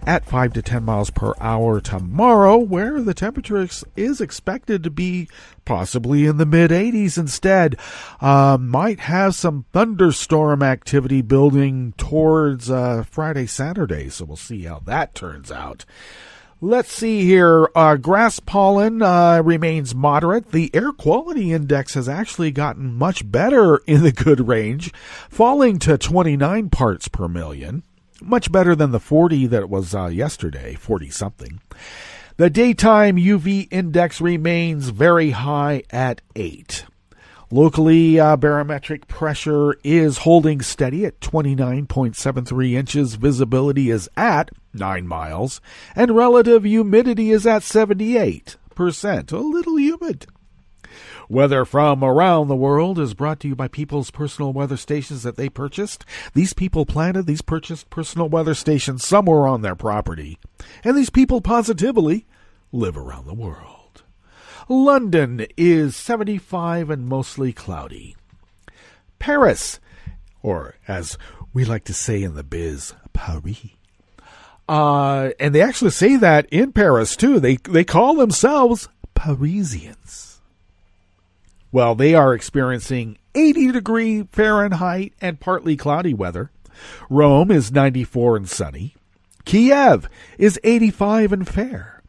at 5 to 10 miles per hour tomorrow, where the temperature is expected to be possibly in the mid-80s instead. Might have some thunderstorm activity building towards Friday, Saturday, so we'll see how that turns out. Let's see here. Grass pollen remains moderate. The air quality index has actually gotten much better in the good range, falling to 29 parts per million. Much better than the 40 that it was yesterday, 40-something. The daytime UV index remains very high at 8. Locally, barometric pressure is holding steady at 29.73 inches. Visibility is at 9 miles. And relative humidity is at 78%. A little humid. Weather from around the world is brought to you by people's personal weather stations that they purchased. These people planted these purchased personal weather stations somewhere on their property. And these people positively live around the world. London is 75 and mostly cloudy. Paris, or as we like to say in the biz, Paris. And they actually say that in Paris, too. They call themselves Parisians. Well, they are experiencing 80-degree Fahrenheit and partly cloudy weather. Rome is 94 and sunny. Kiev is 85 and fair.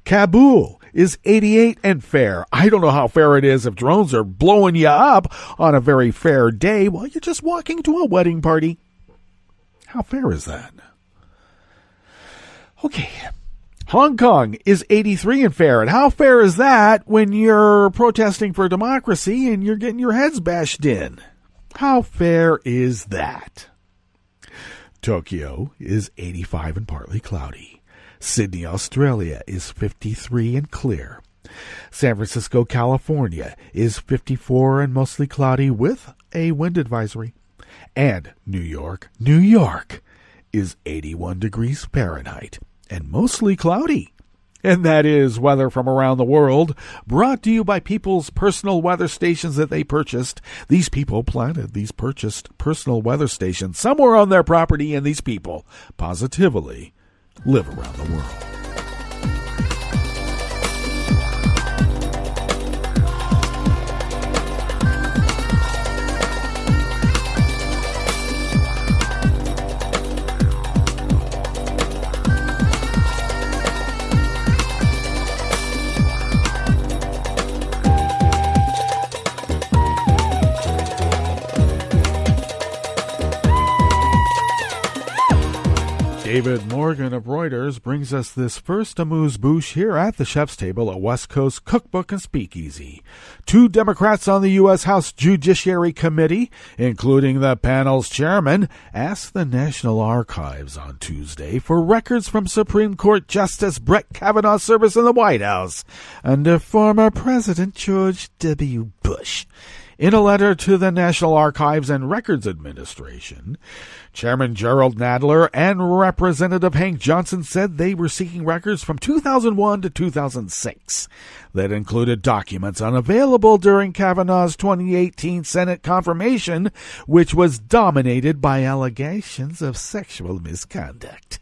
Kabul is 88 and fair. I don't know how fair it is if drones are blowing you up on a very fair day while you're just walking to a wedding party. How fair is that? Okay. Hong Kong is 83 and fair. And how fair is that when you're protesting for democracy and you're getting your heads bashed in? How fair is that? Tokyo is 85 and partly cloudy. Sydney, Australia is 53 and clear. San Francisco, California is 54 and mostly cloudy with a wind advisory. And New York is 81 degrees Fahrenheit and mostly cloudy. And that is weather from around the world, brought to you by people's personal weather stations that they purchased. These people planted these purchased personal weather stations somewhere on their property, and these people positively live around the world. David Morgan of Reuters brings us this first amuse-bouche here at the Chef's Table at West Coast Cookbook and Speakeasy. 2 Democrats on the U.S. House Judiciary Committee, including the panel's chairman, asked the National Archives on Tuesday for records from Supreme Court Justice Brett Kavanaugh's service in the White House under former President George W. Bush. In a letter to the National Archives and Records Administration, Chairman Gerald Nadler and Representative Hank Johnson said they were seeking records from 2001 to 2006 that included documents unavailable during Kavanaugh's 2018 Senate confirmation, which was dominated by allegations of sexual misconduct.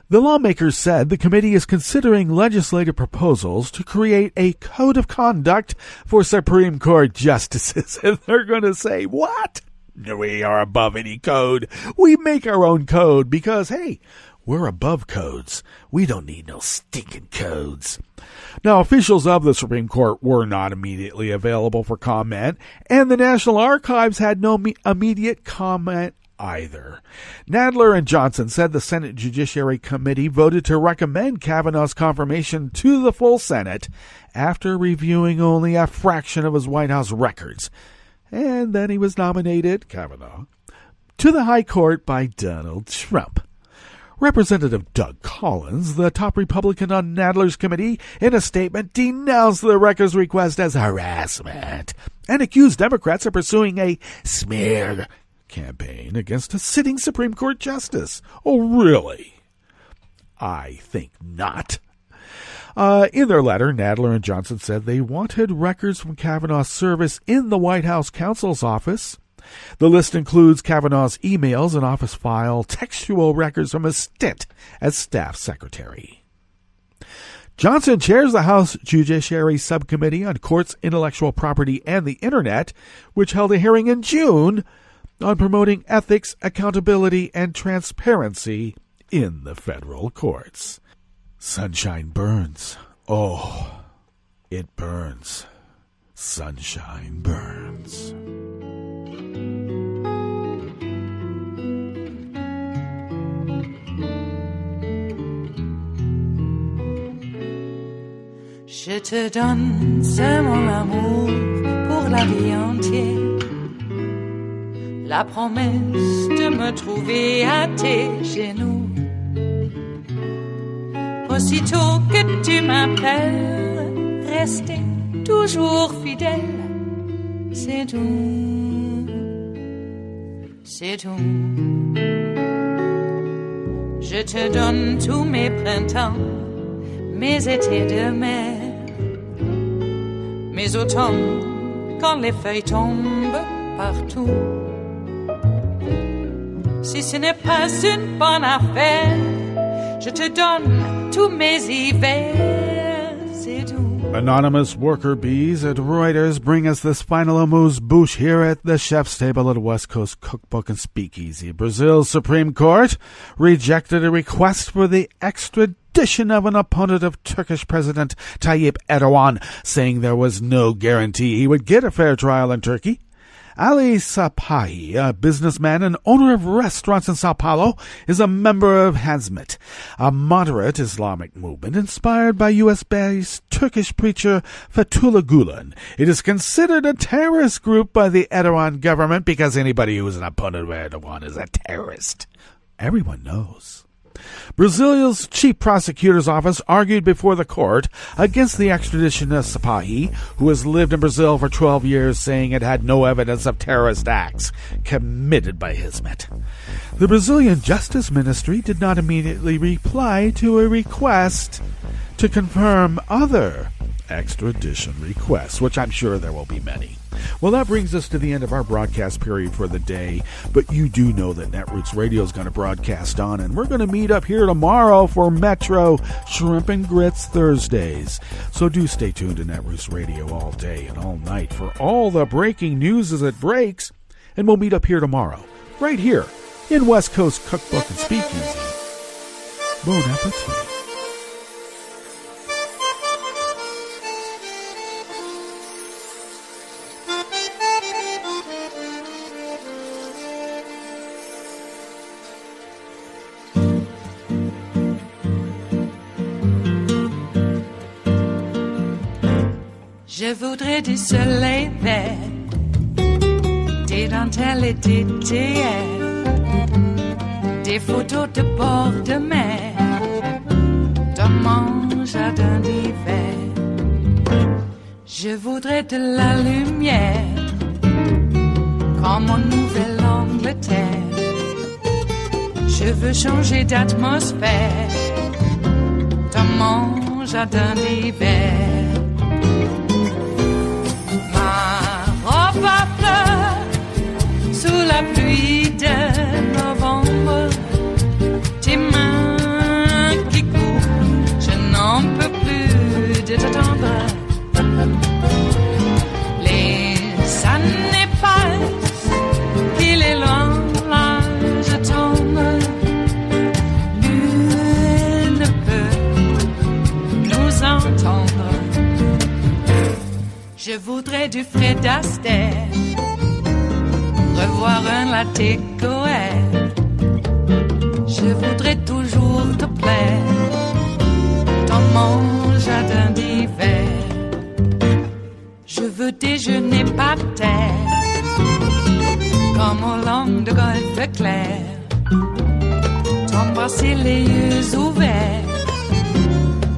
The lawmakers said the committee is considering legislative proposals to create a code of conduct for Supreme Court justices. And they're going to say, what? We are above any code. We make our own code because, hey, we're above codes. We don't need no stinking codes. Now, officials of the Supreme Court were not immediately available for comment, and the National Archives had no immediate comment either. Nadler and Johnson said the Senate Judiciary Committee voted to recommend Kavanaugh's confirmation to the full Senate after reviewing only a fraction of his White House records. And then he was nominated, Kavanaugh, to the High Court by Donald Trump. Representative Doug Collins, the top Republican on Nadler's committee, in a statement denounced the records request as harassment and accused Democrats of pursuing a smear campaign against a sitting Supreme Court justice. Oh, really? I think not. In their letter, Nadler and Johnson said they wanted records from Kavanaugh's service in the White House counsel's office. The list includes Kavanaugh's emails and office file, textual records from his stint as staff secretary. Johnson chairs the House Judiciary Subcommittee on Courts, Intellectual Property, and the Internet, which held a hearing in June on promoting ethics, accountability, and transparency in the federal courts. Sunshine burns. Oh, it burns. Sunshine burns. Je te donne ce mon amour pour la vie entière. La promesse de me trouver à tes genoux. Aussitôt que tu m'appelles, rester toujours fidèle. C'est tout, c'est tout. Je te donne tous mes printemps, mes étés de mer, mes automnes quand les feuilles tombent partout. Si ce n'est pas une bonne affaire, je te donne tous mes hivers, c'est tout. Anonymous worker bees at Reuters bring us this final amuse-bouche here at the Chef's Table at West Coast Cookbook and Speakeasy. Brazil's Supreme Court rejected a request for the extradition of an opponent of Turkish President Tayyip Erdogan, saying there was no guarantee he would get a fair trial in Turkey. Ali Sapahi, a businessman and owner of restaurants in Sao Paulo, is a member of Hazmat, a moderate Islamic movement inspired by U.S.-based Turkish preacher Fethullah Gulen. It is considered a terrorist group by the Erdogan government because anybody who is an opponent of Erdogan is a terrorist. Everyone knows. Brazil's chief prosecutor's office argued before the court against the extradition of Sapahi, who has lived in Brazil for 12 years, saying it had no evidence of terrorist acts committed by Hazmat. The Brazilian Justice Ministry did not immediately reply to a request to confirm other extradition requests, which I'm sure there will be many. Well, that brings us to the end of our broadcast period for the day, but you do know that Netroots Radio is going to broadcast on, and we're going to meet up here tomorrow for Metro Shrimp and Grits Thursdays. So do stay tuned to Netroots Radio all day and all night for all the breaking news as it breaks, and we'll meet up here tomorrow, right here in West Coast Cookbook and Speakeasy. Bon appetit. Je voudrais du soleil vert, des dentelles et des théâtres, des photos de bord de mer, dans mon jardin d'hiver. Je voudrais de la lumière, comme en Nouvelle-Angleterre. Je veux changer d'atmosphère, dans mon jardin d'hiver. Robe à fleurs, sous la pluie de novembre, tes mains qui courent, je n'en peux plus de t'attendre. Les années passent, il est loin, là je tombe. Nul ne peut nous entendre. Je voudrais du Fred Astaire, revoir un latte Goël. Je voudrais toujours te plaire, dans mon jardin d'hiver. Je veux déjeuner par terre, comme au long de golfe clair. T'embrasser les yeux ouverts,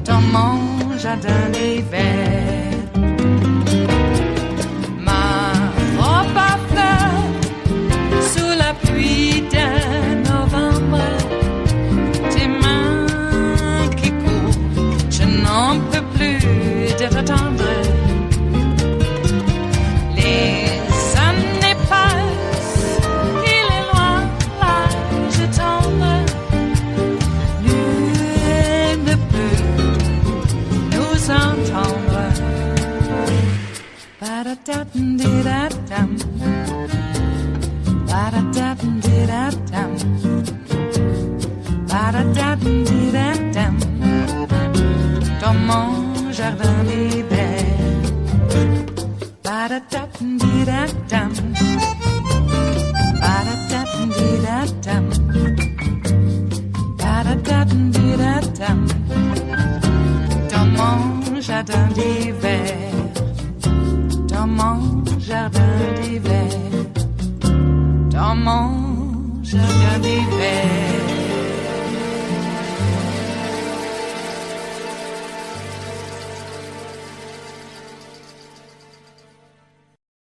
dans mon jardin d'hiver. Pluie de novembre, tes mains qui courent, je n'en peux plus de t'attendre. Les années passent, il est loin, là je tombe. Nul ne peut nous entendre. Ba-da-da-dum-di-da-dum. Ba-da-da-dum-di-da-dum. Ba-da-da-dum-di-da-dum. Dans mon jardin d'hiver. Ba-da-da-dum-di-da-dum. Ba-da-da-dum-di-da-dum. Ba-da-da-dum-di-da-dum. Dans mon jardin d'hiver. Dans mon jardin d'hiver. Dans mon jardin d'hiver.